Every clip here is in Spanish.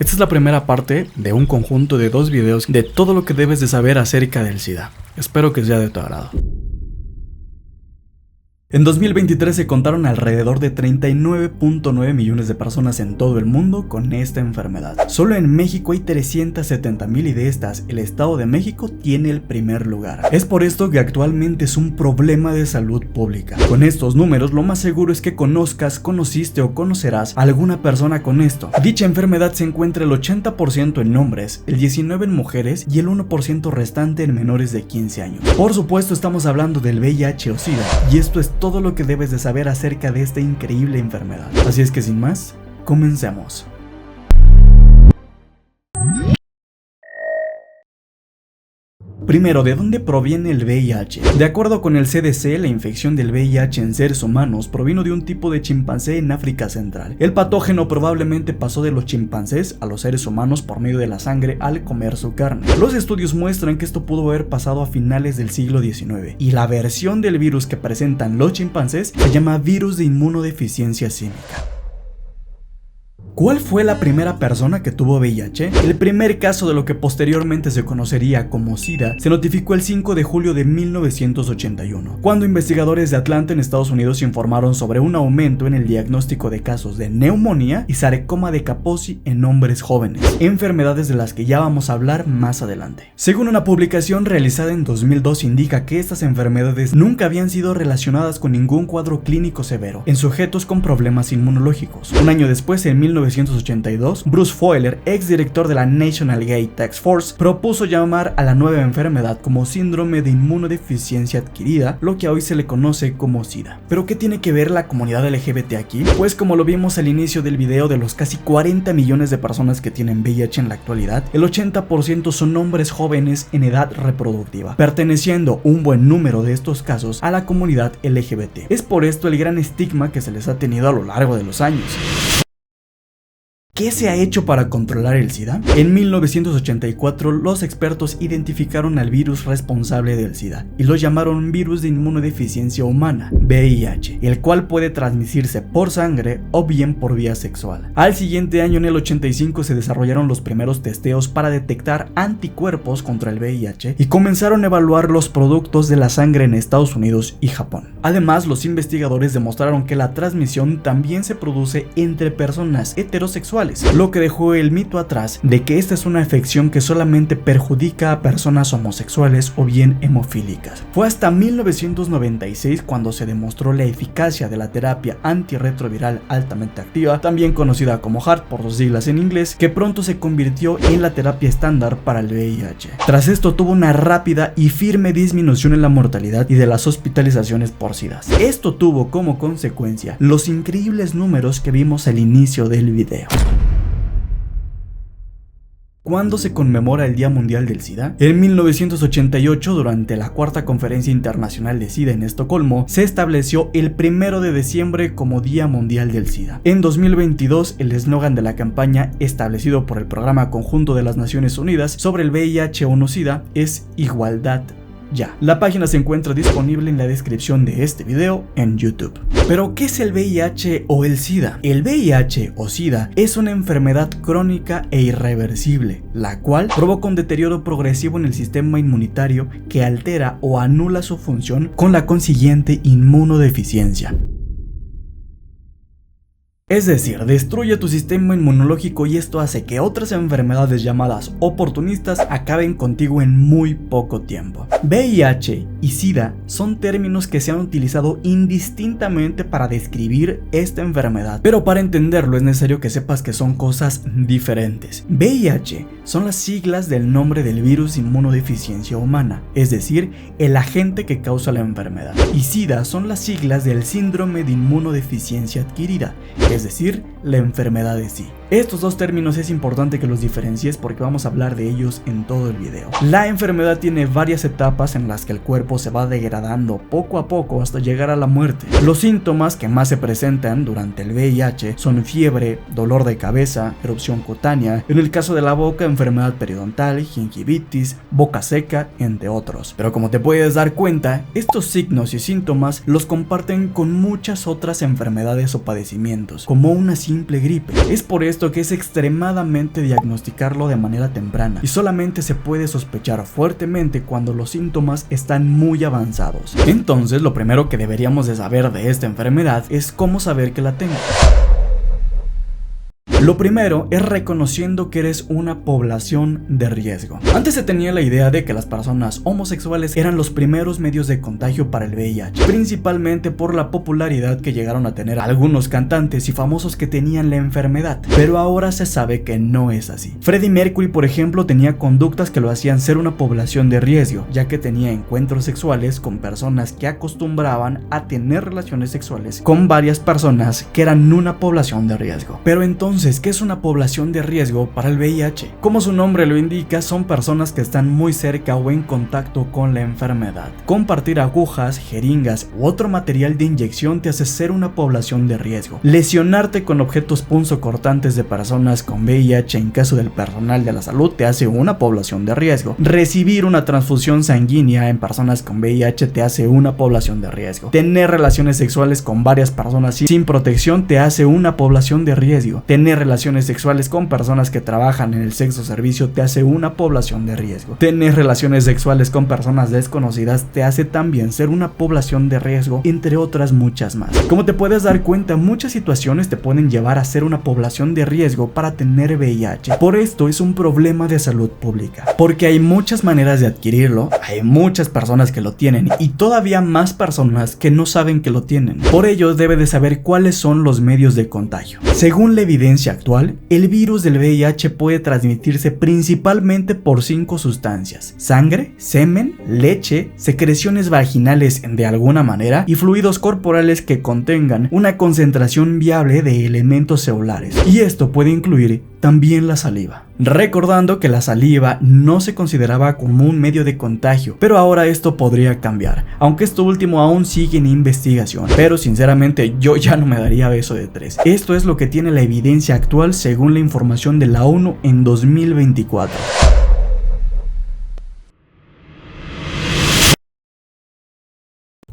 Esta es la primera parte de un conjunto de 2 videos de todo lo que debes de saber acerca del SIDA. Espero que sea de tu agrado. En 2023 se contaron alrededor de 39.9 millones de personas en todo el mundo con esta enfermedad. Solo en México hay 370,000 y de estas, el Estado de México tiene el primer lugar. Es por esto que actualmente es un problema de salud pública. Con estos números, lo más seguro es que conociste o conocerás a alguna persona con esto. Dicha enfermedad se encuentra el 80% en hombres, el 19% en mujeres y el 1% restante en menores de 15 años. Por supuesto, estamos hablando del VIH o SIDA, y esto es todo lo que debes de saber acerca de esta increíble enfermedad. Así es que sin más, comencemos. Primero, ¿de dónde proviene el VIH? De acuerdo con el CDC, la infección del VIH en seres humanos provino de un tipo de chimpancé en África Central. El patógeno probablemente pasó de los chimpancés a los seres humanos por medio de la sangre al comer su carne. Los estudios muestran que esto pudo haber pasado a finales del siglo XIX, y la versión del virus que presentan los chimpancés se llama virus de inmunodeficiencia símica. ¿Cuál fue la primera persona que tuvo VIH? El primer caso de lo que posteriormente se conocería como SIDA se notificó el 5 de julio de 1981, cuando investigadores de Atlanta en Estados Unidos informaron sobre un aumento en el diagnóstico de casos de neumonía y sarcoma de Kaposi en hombres jóvenes, enfermedades de las que ya vamos a hablar más adelante. Según una publicación realizada en 2002, indica que estas enfermedades nunca habían sido relacionadas con ningún cuadro clínico severo en sujetos con problemas inmunológicos. Un año después, en 1982, Bruce Foiler, ex director de la National Gay Task Force, propuso llamar a la nueva enfermedad como síndrome de inmunodeficiencia adquirida, lo que hoy se le conoce como SIDA. ¿Pero qué tiene que ver la comunidad LGBT aquí? Pues como lo vimos al inicio del video, de los casi 40 millones de personas que tienen VIH en la actualidad, el 80% son hombres jóvenes en edad reproductiva, perteneciendo un buen número de estos casos a la comunidad LGBT. Es por esto el gran estigma que se les ha tenido a lo largo de los años. ¿Qué se ha hecho para controlar el SIDA? En 1984, los expertos identificaron al virus responsable del SIDA y lo llamaron virus de inmunodeficiencia humana, VIH, el cual puede transmitirse por sangre o bien por vía sexual. Al siguiente año, en el 85, se desarrollaron los primeros testeos para detectar anticuerpos contra el VIH y comenzaron a evaluar los productos de la sangre en Estados Unidos y Japón. Además, los investigadores demostraron que la transmisión también se produce entre personas heterosexuales, lo que dejó el mito atrás de que esta es una afección que solamente perjudica a personas homosexuales o bien hemofílicas. Fue hasta 1996 cuando se demostró la eficacia de la terapia antirretroviral altamente activa, también conocida como HAART por sus siglas en inglés, que pronto se convirtió en la terapia estándar para el VIH. Tras esto tuvo una rápida y firme disminución en la mortalidad y de las hospitalizaciones por SIDA. Esto tuvo como consecuencia los increíbles números que vimos al inicio del video. ¿Cuándo se conmemora el Día Mundial del SIDA? En 1988, durante la cuarta Conferencia Internacional de SIDA en Estocolmo, se estableció el 1 de diciembre como Día Mundial del SIDA. En 2022, el eslogan de la campaña establecido por el Programa Conjunto de las Naciones Unidas sobre el VIH o SIDA es Igualdad Ya. La página se encuentra disponible en la descripción de este video en YouTube. Pero, ¿qué es el VIH o el SIDA? El VIH o SIDA es una enfermedad crónica e irreversible, la cual provoca un deterioro progresivo en el sistema inmunitario que altera o anula su función con la consiguiente inmunodeficiencia. Es decir, destruye tu sistema inmunológico y esto hace que otras enfermedades llamadas oportunistas acaben contigo en muy poco tiempo. VIH y SIDA son términos que se han utilizado indistintamente para describir esta enfermedad, pero para entenderlo es necesario que sepas que son cosas diferentes. VIH son las siglas del nombre del virus de inmunodeficiencia humana, es decir, el agente que causa la enfermedad, y SIDA son las siglas del síndrome de inmunodeficiencia adquirida, es decir, la enfermedad de sí. Estos dos términos es importante que los diferencies porque vamos a hablar de ellos en todo el video. La enfermedad tiene varias etapas en las que el cuerpo cuerpo se va degradando poco a poco hasta llegar a la muerte. Los síntomas que más se presentan durante el VIH son fiebre, dolor de cabeza, erupción cutánea, en el caso de la boca, enfermedad periodontal, gingivitis, boca seca, entre otros. Pero como te puedes dar cuenta, estos signos y síntomas los comparten con muchas otras enfermedades o padecimientos, como una simple gripe. Es por esto que es extremadamente diagnosticarlo de manera temprana y solamente se puede sospechar fuertemente cuando los síntomas están muy avanzados. Entonces, lo primero que deberíamos de saber de esta enfermedad es cómo saber que la tengo. Lo primero es reconociendo que eres una población de riesgo. Antes se tenía la idea de que las personas homosexuales eran los primeros medios de contagio para el VIH, principalmente por la popularidad que llegaron a tener algunos cantantes y famosos que tenían la enfermedad, pero ahora se sabe que no es así. Freddie Mercury, por ejemplo, tenía conductas que lo hacían ser una población de riesgo, ya que tenía encuentros sexuales con personas que acostumbraban a tener relaciones sexuales con varias personas que eran una población de riesgo. Pero entonces, ¿qué es una población de riesgo para el VIH? Como su nombre lo indica, son personas que están muy cerca o en contacto con la enfermedad. Compartir agujas, jeringas u otro material de inyección te hace ser una población de riesgo. Lesionarte con objetos punzocortantes de personas con VIH en caso del personal de la salud te hace una población de riesgo. Recibir una transfusión sanguínea en personas con VIH te hace una población de riesgo. Tener relaciones sexuales con varias personas sin protección te hace una población de riesgo. Tener relaciones sexuales con personas que trabajan en el sexo servicio te hace una población de riesgo. Tener relaciones sexuales con personas desconocidas te hace también ser una población de riesgo, entre otras muchas más. Como te puedes dar cuenta, muchas situaciones te pueden llevar a ser una población de riesgo para tener VIH. Por esto es un problema de salud pública, porque hay muchas maneras de adquirirlo, hay muchas personas que lo tienen y todavía más personas que no saben que lo tienen. Por ello debe de saber cuáles son los medios de contagio. Según la evidencia actual, el virus del VIH puede transmitirse principalmente por 5 sustancias: sangre, semen, leche, secreciones vaginales de alguna manera y fluidos corporales que contengan una concentración viable de elementos celulares. Y esto puede incluir también la saliva. Recordando que la saliva no se consideraba como un medio de contagio, pero ahora esto podría cambiar, aunque esto último aún sigue en investigación, pero sinceramente yo ya no me daría beso de 3. Esto es lo que tiene la evidencia actual según la información de la ONU en 2024.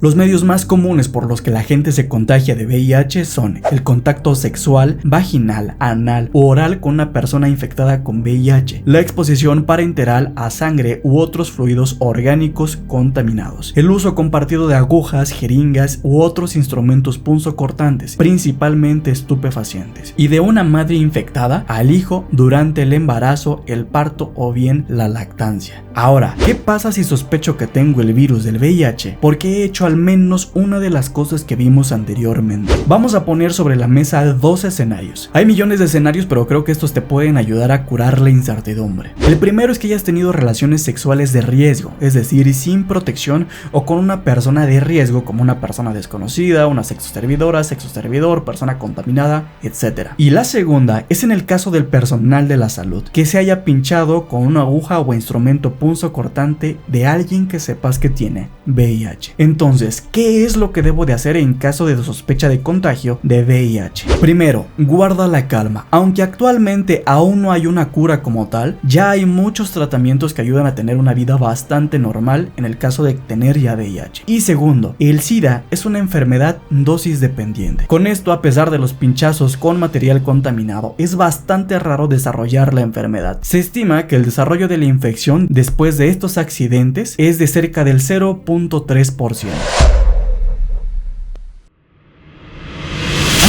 Los medios más comunes por los que la gente se contagia de VIH son el contacto sexual, vaginal, anal u oral con una persona infectada con VIH, la exposición parenteral a sangre u otros fluidos orgánicos contaminados, el uso compartido de agujas, jeringas u otros instrumentos punzocortantes, principalmente estupefacientes, y de una madre infectada al hijo durante el embarazo, el parto o bien la lactancia. Ahora, ¿qué pasa si sospecho que tengo el virus del VIH? Porque he hecho al menos una de las cosas que vimos anteriormente. Vamos a poner sobre la mesa 2 escenarios. Hay millones de escenarios, pero creo que estos te pueden ayudar a curar la incertidumbre. El primero es que hayas tenido relaciones sexuales de riesgo, es decir, sin protección o con una persona de riesgo como una persona desconocida, una sexoservidora, sexoservidor, persona contaminada, etc. Y la segunda es en el caso del personal de la salud, que se haya pinchado con una aguja o instrumento punzocortante de alguien que sepas que tiene VIH. Entonces, ¿qué es lo que debo de hacer en caso de sospecha de contagio de VIH? Primero, guarda la calma. Aunque actualmente aún no hay una cura como tal, ya hay muchos tratamientos que ayudan a tener una vida bastante normal en el caso de tener ya VIH. Y segundo, el SIDA es una enfermedad dosis dependiente. Con esto, a pesar de los pinchazos con material contaminado, es bastante raro desarrollar la enfermedad. Se estima que el desarrollo de la infección después de estos accidentes es de cerca del 0.3%.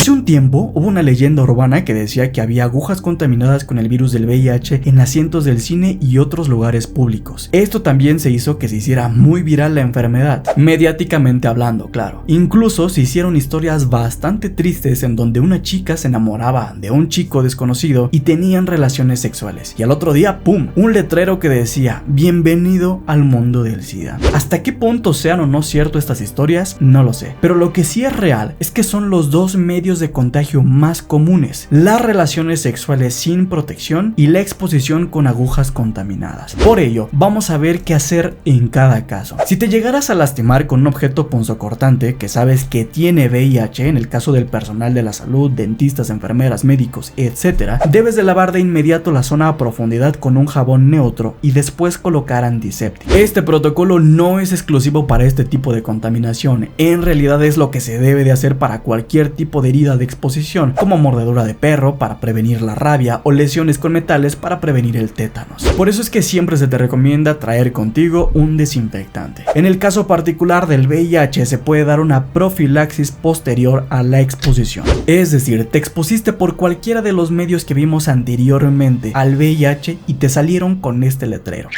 Hace un tiempo hubo una leyenda urbana que decía que había agujas contaminadas con el virus del VIH en asientos del cine y otros lugares públicos. Esto también se hizo que se hiciera muy viral la enfermedad, mediáticamente hablando, claro. Incluso se hicieron historias bastante tristes en donde una chica se enamoraba de un chico desconocido y tenían relaciones sexuales. Y al otro día, ¡pum!, un letrero que decía: bienvenido al mundo del SIDA. ¿Hasta qué punto sean o no cierto estas historias? No lo sé. Pero lo que sí es real es que son los dos medios de contagio más comunes: las relaciones sexuales sin protección y la exposición con agujas contaminadas. Por ello, vamos a ver qué hacer en cada caso. Si te llegaras a lastimar con un objeto punzocortante que sabes que tiene VIH, en el caso del personal de la salud, dentistas, enfermeras, médicos, etc., debes de lavar de inmediato la zona a profundidad con un jabón neutro y después colocar antiséptico. Este protocolo no es exclusivo para este tipo de contaminación, en realidad es lo que se debe de hacer para cualquier tipo de herida de exposición, como mordedura de perro para prevenir la rabia o lesiones con metales para prevenir el tétanos. Por eso es que siempre se te recomienda traer contigo un desinfectante. En el caso particular del VIH se puede dar una profilaxis posterior a la exposición, es decir, te expusiste por cualquiera de los medios que vimos anteriormente al VIH y te salieron con este letrero.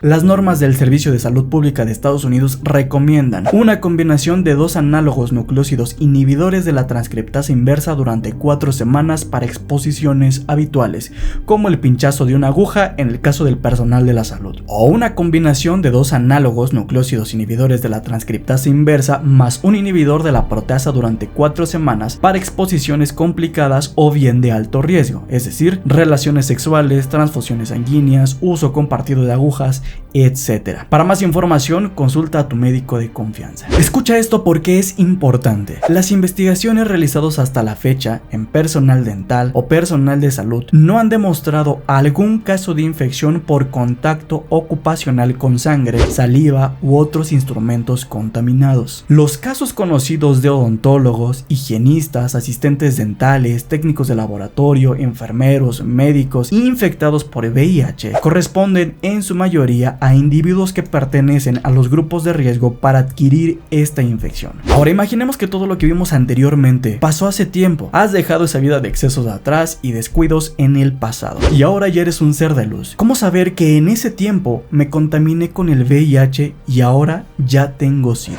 Las normas del Servicio de Salud Pública de Estados Unidos recomiendan una combinación de 2 análogos nucleósidos inhibidores de la transcriptasa inversa durante 4 semanas para exposiciones habituales, como el pinchazo de una aguja en el caso del personal de la salud, o una combinación de 2 análogos nucleósidos inhibidores de la transcriptasa inversa más un inhibidor de la proteasa durante 4 semanas para exposiciones complicadas o bien de alto riesgo, es decir, relaciones sexuales, transfusiones sanguíneas, uso compartido de agujas, etc. Para más información, consulta a tu médico de confianza. Escucha esto porque es importante. Las investigaciones realizadas hasta la fecha en personal dental o personal de salud no han demostrado algún caso de infección por contacto ocupacional con sangre, saliva u otros instrumentos contaminados. Los casos conocidos de odontólogos, higienistas, asistentes dentales, técnicos de laboratorio, enfermeros, médicos infectados por VIH corresponden en su mayoría a individuos que pertenecen a los grupos de riesgo para adquirir esta infección. Ahora imaginemos que todo lo que vimos anteriormente pasó hace tiempo. Has dejado esa vida de excesos atrás y descuidos en el pasado y ahora ya eres un ser de luz. ¿Cómo saber que en ese tiempo me contaminé con el VIH y ahora ya tengo SIDA?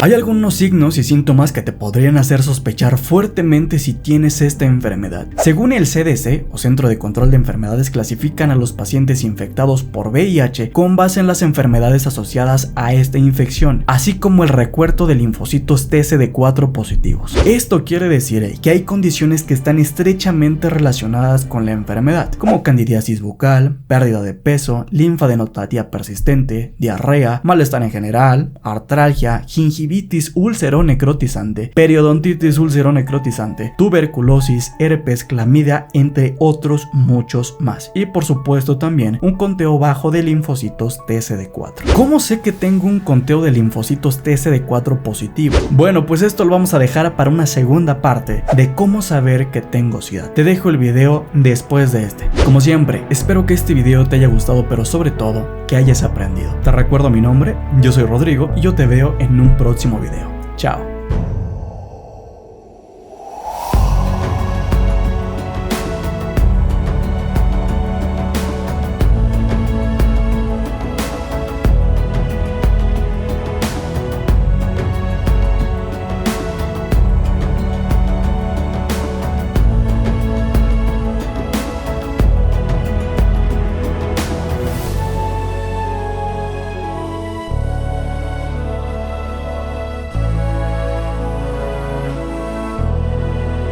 Hay algunos signos y síntomas que te podrían hacer sospechar fuertemente si tienes esta enfermedad. Según el CDC, o Centro de Control de Enfermedades, clasifican a los pacientes infectados por VIH con base en las enfermedades asociadas a esta infección, así como el recuerdo de linfocitos TCD4 positivos. Esto quiere decir que hay condiciones que están estrechamente relacionadas con la enfermedad, como candidiasis bucal, pérdida de peso, linfadenopatía persistente, diarrea, malestar en general, artralgia, gingivitis úlcero-necrotizante, periodontitis úlcero-necrotizante, tuberculosis, herpes, clamidia, entre otros muchos más. Y por supuesto también un conteo bajo de linfocitos TCD4. ¿Cómo sé que tengo un conteo de linfocitos TCD4 positivo? Bueno, pues esto lo vamos a dejar para una segunda parte de cómo saber que tengo SIDA. Te dejo el video después de este. Como siempre, espero que este video te haya gustado, pero sobre todo que hayas aprendido. Te recuerdo mi nombre, yo soy Rodrigo y yo te veo en un próximo video. Chao.